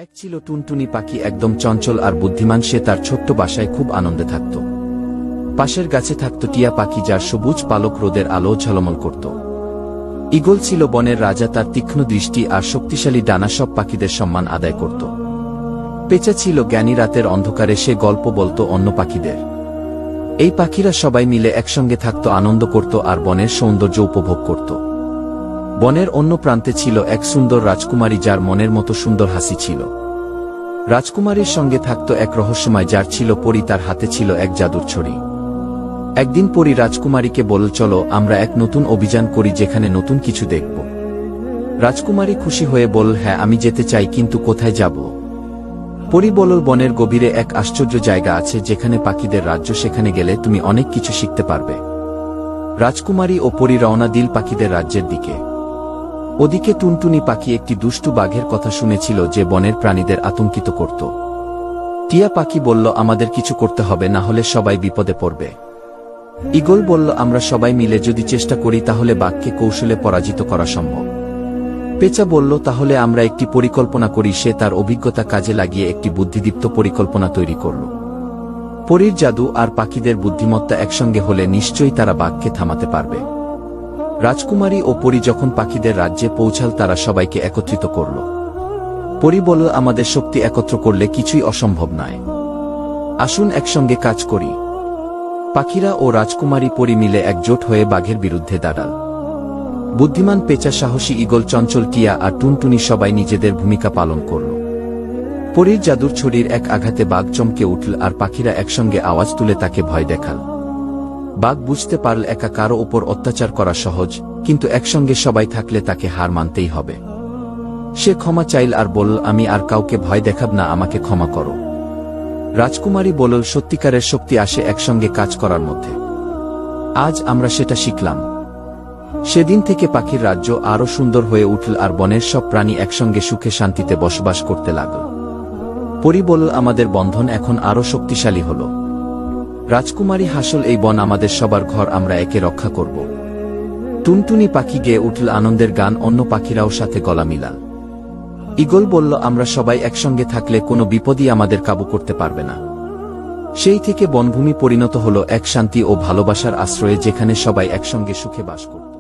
এক ছিল টুনটুনি পাখি, একদম চঞ্চল আর বুদ্ধিমান। সে তার ছোট্ট বাসায় খুব আনন্দে থাকত। পাশের গাছে থাকত টিয়া পাখি, যার সবুজ পালক রোদের আলো ঝলমল করত। ঈগল ছিল বনের রাজা, তার তীক্ষ্ণ দৃষ্টি আর শক্তিশালী ডানা সব পাখিদের সম্মান আদায় করত। পেঁচা ছিল জ্ঞানী, রাতের অন্ধকারে সে গল্প বলত অন্য পাখিদের। এই পাখিরা সবাই মিলে একসঙ্গে থাকত, আনন্দ করত আর বনের সৌন্দর্য উপভোগ করত। বনের অন্য প্রান্তে ছিল এক সুন্দর রাজকুমারী, যার মনের মতো সুন্দর হাসি ছিল। রাজকুমারীর সঙ্গে থাকত এক রহস্যময় জার ছিল পরী, তার হাতে ছিল এক জাদুর ছড়ি। একদিন পরী রাজকুমারীকে বলল, চলো আমরা এক নতুন অভিযান করি, যেখানে নতুন কিছু দেখব। রাজকুমারী খুশি হয়ে বলল, হ্যাঁ আমি যেতে চাই, কিন্তু কোথায় যাব? পরী বলল, বনের গভীরে এক আশ্চর্য জায়গা আছে, যেখানে পাখিদের রাজ্য। সেখানে গেলে তুমি অনেক কিছু শিখতে পারবে। রাজকুমারী ও পরী রওনা দিল পাখিদের রাজ্যের দিকে। ওদিকে টুনটুনি পাখি একটি দুষ্টু বাঘের কথা শুনেছিল, যে বনের প্রাণীদের আতঙ্কিত করত। টিয়া পাখি বলল, আমাদের কিছু করতে হবে, না হলে সবাই বিপদে পড়বে। ঈগল বলল, আমরা সবাই মিলে যদি চেষ্টা করি তাহলে বাঘকে কৌশলে পরাজিত করা সম্ভব। পেঁচা বলল, তাহলে আমরা একটি পরিকল্পনা করি। সে তার অভিজ্ঞতা কাজে লাগিয়ে একটি বুদ্ধিদীপ্ত পরিকল্পনা তৈরি করল। পরীর জাদু আর পাখিদের বুদ্ধিমত্তা একসঙ্গে হলে নিশ্চয়ই তারা বাঘকে থামাতে পারবে। রাজকুমারী ও পরী যখন পাখিদের রাজ্যে পৌঁছাল, তারা সবাইকে একত্রিত করল। পরী বলল, আমাদের শক্তি একত্র করলে কিছুই অসম্ভব নয়। আসুন একসঙ্গে কাজ করি। পাখিরা ও রাজকুমারী পরী মিলে একজোট হয়ে বাঘের বিরুদ্ধে দাঁড়াল। বুদ্ধিমান পেঁচা, সাহসী ঈগল, চঞ্চল টিয়া আর টুনটুনি সবাই নিজেদের ভূমিকা পালন করল। পরীর জাদুর ছড়ির এক আঘাতে বাঘ চমকে উঠল, আর পাখিরা একসঙ্গে আওয়াজ তুলে তাকে ভয় দেখাল। বাঘ বুঝতে পারল একা কারো ওপর অত্যাচার করা সহজ, কিন্তু একসঙ্গে সবাই থাকলে তাকে হার মানতেই হবে। সে ক্ষমা চাইল আর বলল, আমি আর কাউকে ভয় দেখাব না, আমাকে ক্ষমা করো। রাজকুমারী বলল, সত্যিকারের শক্তি আসে একসঙ্গে কাজ করার মধ্যে। আজ আমরা সেটা শিখলাম। সেদিন থেকে পাখির রাজ্য আরো সুন্দর হয়ে উঠল, আর বনের সব প্রাণী একসঙ্গে সুখে শান্তিতে বসবাস করতে লাগল। পরী বলল, আমাদের বন্ধন এখন আরো শক্তিশালী হল। রাজকুমারী হাসল, এই বন আমাদের সবার ঘর, আমরা একে রক্ষা করব। টুনটুনি পাখি গেয়ে উঠল আনন্দের গান, অন্য পাখিরাও সাথে গলা মিলাল। ঈগল বলল, আমরা সবাই একসঙ্গে থাকলে কোনো বিপদই আমাদের কাবু করতে পারবে না। সেই থেকে বনভূমি পরিণত হল এক শান্তি ও ভালোবাসার আশ্রয়ে, যেখানে সবাই একসঙ্গে সুখে বাস করত।